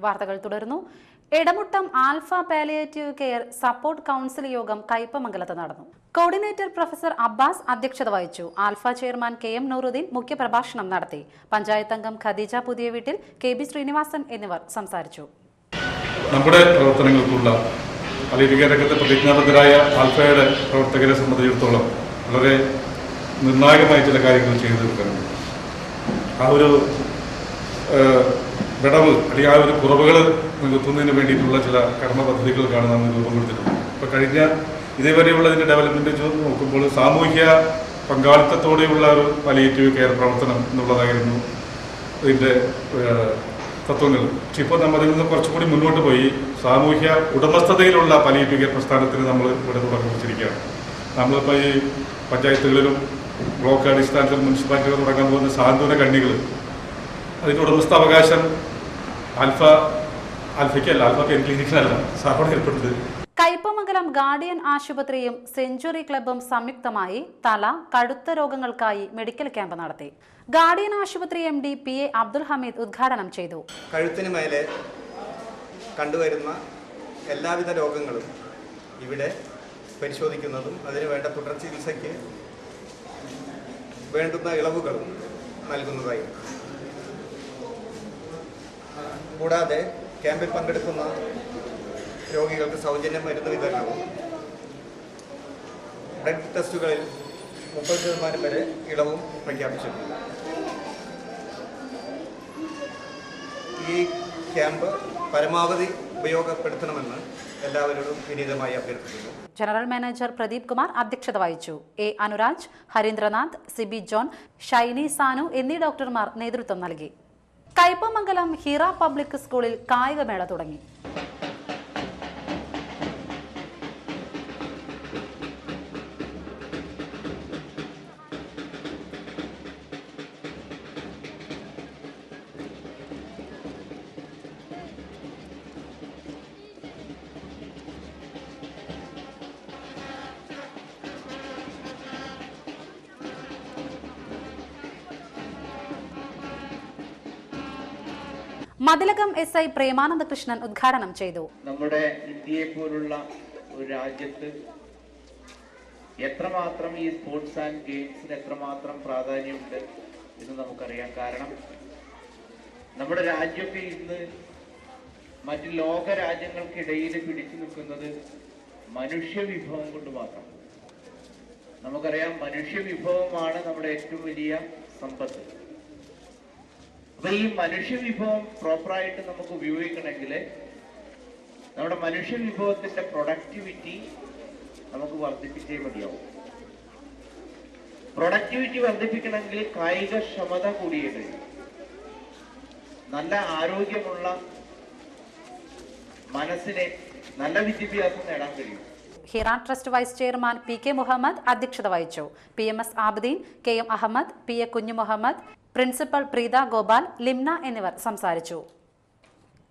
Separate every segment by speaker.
Speaker 1: വാർത്തകൾ തുടരുന്നു. Edamuttam alpha palliative care support council യോഗം കയ്പമംഗലത്ത് നടന്നു. കോർഡിനേറ്റർ പ്രൊഫസർ അബ്ബാസ് അധ്യക്ഷത വഹിച്ചു. ആൽഫ ചെയർമാൻ KM നൂറുദ്ദീൻ മുഖ്യപ്രഭാഷണം നടത്തി. പഞ്ചായത്ത് അംഗം ഖദീജ പുതിയ വീട്ടിൽ, KB ശ്രീനിവാസൻ എന്നിവർ സംസാരിച്ചു.
Speaker 2: നമ്മുടെ പ്രവർത്തനങ്ങൾക്കുള്ള പാലിയേറ്റീവ് രംഗത്തെ പ്രതിജ്ഞാബദ്ധരായ ആൽഫയുടെ പ്രവർത്തകരെ സംബന്ധിച്ചിടത്തോളം വളരെ നിർണായകമായ ചില കാര്യങ്ങൾ ചെയ്തു തീർക്കാനുണ്ട്. ആ ഒരു വിടവ് അല്ലെങ്കിൽ ആ ഒരു കുറവുകൾ നികത്തുന്നതിന് വേണ്ടിയിട്ടുള്ള ചില കർമ്മ പദ്ധതികൾക്കാണ് നാം രൂപം കൊടുത്തിട്ടുള്ളത്. ഇപ്പോൾ കഴിഞ്ഞ ഇതേവരെയുള്ള ഇതിൻ്റെ ഡെവലപ്മെൻറ്റ് നോക്കുമ്പോൾ സാമൂഹ്യ പങ്കാളിത്തത്തോടെയുള്ള ഒരു പാലിയേറ്റീവ് കെയർ പ്രവർത്തനം എന്നുള്ളതായിരുന്നു ഇതിൻ്റെ തത്വങ്ങൾ. പക്ഷെ ഇപ്പോൾ നമ്മൾ അതിൽ നിന്ന് കുറച്ചുകൂടി മുന്നോട്ട് പോയി സാമൂഹ്യ ഉടമസ്ഥതയിലുള്ള പാലിയേറ്റീവ് കെയർ പ്രസ്ഥാനത്തിന് നമ്മൾ ഇവിടെ തുടക്കം കുറിച്ചിരിക്കുകയാണ്. നമ്മളിപ്പോൾ ഈ പഞ്ചായത്തുകളിലും ബ്ലോക്ക് അടിസ്ഥാനത്തിൽ മുനിസിപ്പാലിറ്റികൾ തുടങ്ങാൻ പോകുന്ന സാന്ത്വന കണ്ണികൾ, അതിൻ്റെ ഉടമസ്ഥാവകാശം ആൽഫയ്ക്കല്ല, ആൽഫ പെയിൻ ക്ലിനിക്കിനല്ല, സാറോടെ ഏർപ്പെടുന്നത്.
Speaker 1: കയ്പമംഗലം ഗാർഡിയൻ ആശുപത്രിയും സെഞ്ചുറി ക്ലബ്ബും സംയുക്തമായി തല, കഴുത്ത് രോഗങ്ങൾക്കായി മെഡിക്കൽ ക്യാമ്പ് നടത്തി. ഗാർഡിയൻ ആശുപത്രി MD PA അബ്ദുൽ ഹമീദ് ഉദ്ഘാടനം ചെയ്തു.
Speaker 3: കഴുത്തിന് മേലെ കണ്ടുവരുന്ന എല്ലാവിധ രോഗങ്ങളും ഇവിടെ പരിശോധിക്കുന്നതും അതിന് വേണ്ട തുടർ ചികിത്സയ്ക്ക് വേണ്ടുന്ന ഇളവുകളും നൽകുന്നതായിരുന്നു. കൂടാതെ ക്യാമ്പിൽ പങ്കെടുക്കുന്ന രോഗികൾക്ക് സൗജന്യ മരുന്ന് വിതരണവും ബ്ലഡ് ടെസ്റ്റുകളിൽ 30% വരെ ഇളവും പ്രഖ്യാപിച്ചിട്ടുണ്ട്. ഈ ക്യാമ്പ് പരമാവധി ഉപയോഗപ്പെടുത്തണമെന്ന് എല്ലാവരോടും വിനീതമായി അഭ്യർത്ഥിക്കുന്നു.
Speaker 1: ജനറൽ മാനേജർ പ്രദീപ് കുമാർ അധ്യക്ഷത വഹിച്ചു. A അനുരാജ്, ഹരീന്ദ്രനാഥ്, സിബി ജോൺ, ഷൈനി സാനു എന്നീ ഡോക്ടർമാർ നേതൃത്വം നൽകി. കയ്പമംഗലം ഹിറ പബ്ലിക് സ്കൂളിൽ കായികമേള തുടങ്ങി. മതിലകം SI പ്രേമാനന്ദ കൃഷ്ണൻ ഉദ്ഘാടനം ചെയ്തു.
Speaker 4: നമ്മുടെ ഇന്ത്യയെ പോലുള്ള ഒരു രാജ്യത്ത് എത്രമാത്രം ഈ സ്പോർട്സ് ആൻഡ് ഗെയിംസിന് എത്രമാത്രം പ്രാധാന്യമുണ്ട് എന്ന് നമുക്കറിയാം. കാരണം നമ്മുടെ രാജ്യമൊക്കെ ഇന്ന് മറ്റ് ലോക രാജ്യങ്ങൾക്കിടയിൽ പിടിച്ചു നിൽക്കുന്നത് മനുഷ്യവിഭവം കൊണ്ട് മാത്രം. നമുക്കറിയാം, മനുഷ്യവിഭവമാണ് നമ്മുടെ ഏറ്റവും വലിയ സമ്പത്ത്. അപ്പൊ ഈ മനുഷ്യവിഭവം പ്രോപ്പറായിട്ട് നമുക്ക് ഉപയോഗിക്കണമെങ്കിൽ നമ്മുടെ മനുഷ്യവിഭവത്തിന്റെ പ്രൊഡക്ടിവിറ്റി നമുക്ക് വർദ്ധിപ്പിച്ചേ മതിയാവും. പ്രൊഡക്ടിവിറ്റി വർദ്ധിപ്പിക്കണമെങ്കിൽ കായികക്ഷമത കൂടിയേ കഴിയും. നല്ല ആരോഗ്യമുള്ള മനസ്സിനെ നല്ല വിദ്യാഭ്യാസം നേടാൻ കഴിയും.
Speaker 1: Hira trust vice chairman PK Muhammad അധ്യക്ഷത വഹിച്ചു. PMS Abideen, KM Ahmed, PA Kunju Muhammad, principal Preetha Gopal, Limna എന്നിവർ സംസാരിച്ചു.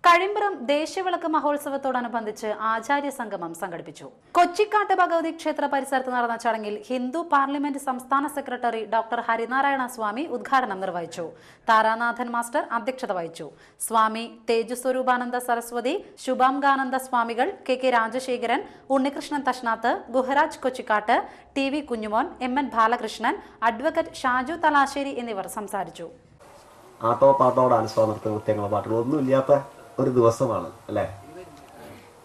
Speaker 1: കഴിമ്പ്രം ദേശീയവിളക്ക് മഹോത്സവത്തോടനുബന്ധിച്ച് ആചാര്യ സംഗമം സംഘടിപ്പിച്ചു. കൊച്ചിക്കാട്ട് ഭഗവതി ക്ഷേത്ര പരിസരത്ത് നടന്ന ചടങ്ങിൽ ഹിന്ദു പാർലമെന്റ് സംസ്ഥാന സെക്രട്ടറി ഡോക്ടർ ഹരിനാരായണ സ്വാമി ഉദ്ഘാടനം നിർവഹിച്ചു. താരാനാഥൻ മാസ്റ്റർ അധ്യക്ഷത വഹിച്ചു. സ്വാമി തേജസ്വരൂപാനന്ദ സരസ്വതി, ശുഭാംഗാനന്ദ സ്വാമികൾ, KK Rajasekharan, Unnikrishnan തഷ്നാത്ത്, ഗുഹരാജ് Kochikkattu, TV Kunjumon, MN Balakrishnan, advocate Shaju Thalassery എന്നിവർ സംസാരിച്ചു.
Speaker 5: ആട്ടോ പാട്ടോ ഡാൻസോ നൃത്ത കൃത്യങ്ങളോ പാട്ടുകളോ ഒന്നും ഇല്ലാത്ത ഒരു ദിവസമാണ് അല്ലേ.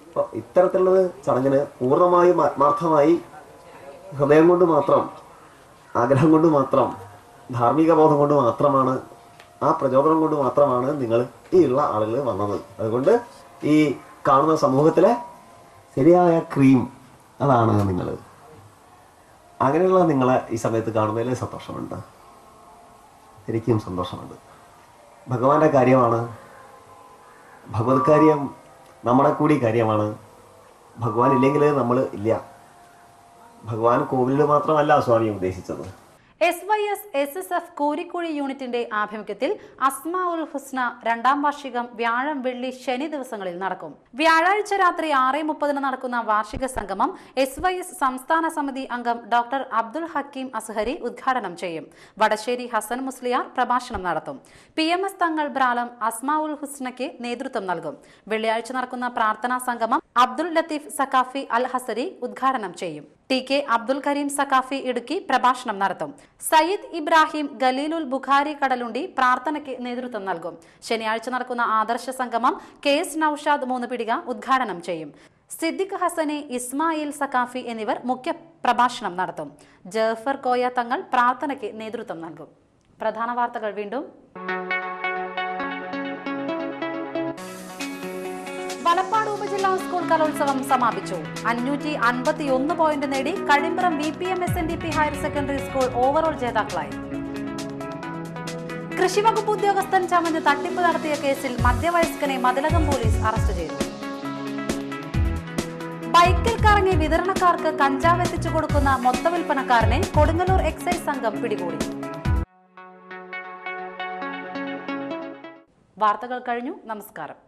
Speaker 5: അപ്പോൾ ഇത്തരത്തിലുള്ള ചടങ്ങിന് പൂർണ്ണമായും ആത്മാർത്ഥമായി ഹൃദയം കൊണ്ട് മാത്രം, ആഗ്രഹം കൊണ്ട് മാത്രം, ധാർമ്മിക ബോധം കൊണ്ട് മാത്രമാണ്, ആ പ്രചോദനം കൊണ്ട് മാത്രമാണ് നിങ്ങൾ ഈ ഉള്ള ആളുകൾ വന്നത്. അതുകൊണ്ട് ഈ കാണുന്ന സമൂഹത്തിലെ ശരിയായ ക്രീം അതാണ് നിങ്ങൾ. അങ്ങനെയുള്ള നിങ്ങളെ ഈ സമയത്ത് കാണുന്നതിൽ സന്തോഷമുണ്ട്, ശരിക്കും സന്തോഷമുണ്ട്. ഭഗവാന്റെ കാര്യമാണ്, ഭഗവത് കാര്യം നമ്മുടെ കൂടി കാര്യമാണ്. ഭഗവാൻ ഇല്ലെങ്കിൽ നമ്മൾ ഇല്ല. ഭഗവാൻ കോവിലിൽ മാത്രമല്ല സ്വാമി ഉദ്ദേശിച്ചത്.
Speaker 1: SYS SSF കോരിക്കുഴി യൂണിറ്റിന്റെ ആഭിമുഖ്യത്തിൽ അസ്മാ ഉൽ ഹുസ്ന 2ാം വാർഷികം വ്യാഴം, വെള്ളി, ശനി ദിവസങ്ങളിൽ നടക്കും. വ്യാഴാഴ്ച രാത്രി 6:30 നടക്കുന്ന വാർഷിക സംഗമം SYS സംസ്ഥാന സമിതി അംഗം ഡോക്ടർ അബ്ദുൽ ഹക്കീം അസ്ഹരി ഉദ്ഘാടനം ചെയ്യും. വടശ്ശേരി ഹസൻ മുസ്ലിയാർ പ്രഭാഷണം നടത്തും. PMS തങ്ങൾ ബ്രാലം അസ്മാ ഉൽ ഹുസ്നയ്ക്ക് നേതൃത്വം നൽകും. വെള്ളിയാഴ്ച നടക്കുന്ന പ്രാർത്ഥനാ സംഗമം അബ്ദുൽ ലത്തീഫ് സക്കാഫി അൽ ഹസരി ഉദ്ഘാടനം ചെയ്യും. TK അബ്ദുൽ കരീം സക്കാഫി ഇടുക്കി പ്രഭാഷണം നടത്തും. സയ്യിദ് ഇബ്രാഹിം ഖലീലുൽ ബുഖാരി കടലുണ്ടി പ്രാർത്ഥനയ്ക്ക് നേതൃത്വം നൽകും. ശനിയാഴ്ച നടക്കുന്ന ആദർശ സംഗമം KS നൌഷാദ് മൂന്നുപിടിക ഉദ്ഘാടനം ചെയ്യും. സിദ്ദിഖ് ഹസനെ, ഇസ്മായിൽ സക്കാഫി എന്നിവർ മുഖ്യ പ്രഭാഷണം നടത്തും. ജഫർ കോയ തങ്ങൾ പ്രാർത്ഥനയ്ക്ക് നേതൃത്വം നൽകും. പ്രധാന വാർത്തകൾ വീണ്ടും. വലപ്പാട് ഉപജില്ലാ സ്കൂൾ കലോത്സവം സമാപിച്ചു. 551 പോയിന്റ് നേടി Kazhimbram VPM SNDP higher secondary school overall ജേതാക്കളായി. കൃഷിവകുപ്പ് ഉദ്യോഗസ്ഥൻ ചമഞ്ഞ് തട്ടിപ്പ് നടത്തിയ കേസിൽ മധ്യവയസ്കനെ മതിലകം പോലീസ് അറസ്റ്റ് ചെയ്തു. ബൈക്കിൽ കറങ്ങി വിതരണക്കാർക്ക് കഞ്ചാവ് എത്തിച്ചു കൊടുക്കുന്ന മൊത്തവിൽപ്പനക്കാരനെ കൊടുങ്ങല്ലൂർ എക്സൈസ് സംഘം പിടികൂടി. വാർത്തകൾ കഴിഞ്ഞു. നമസ്കാരം.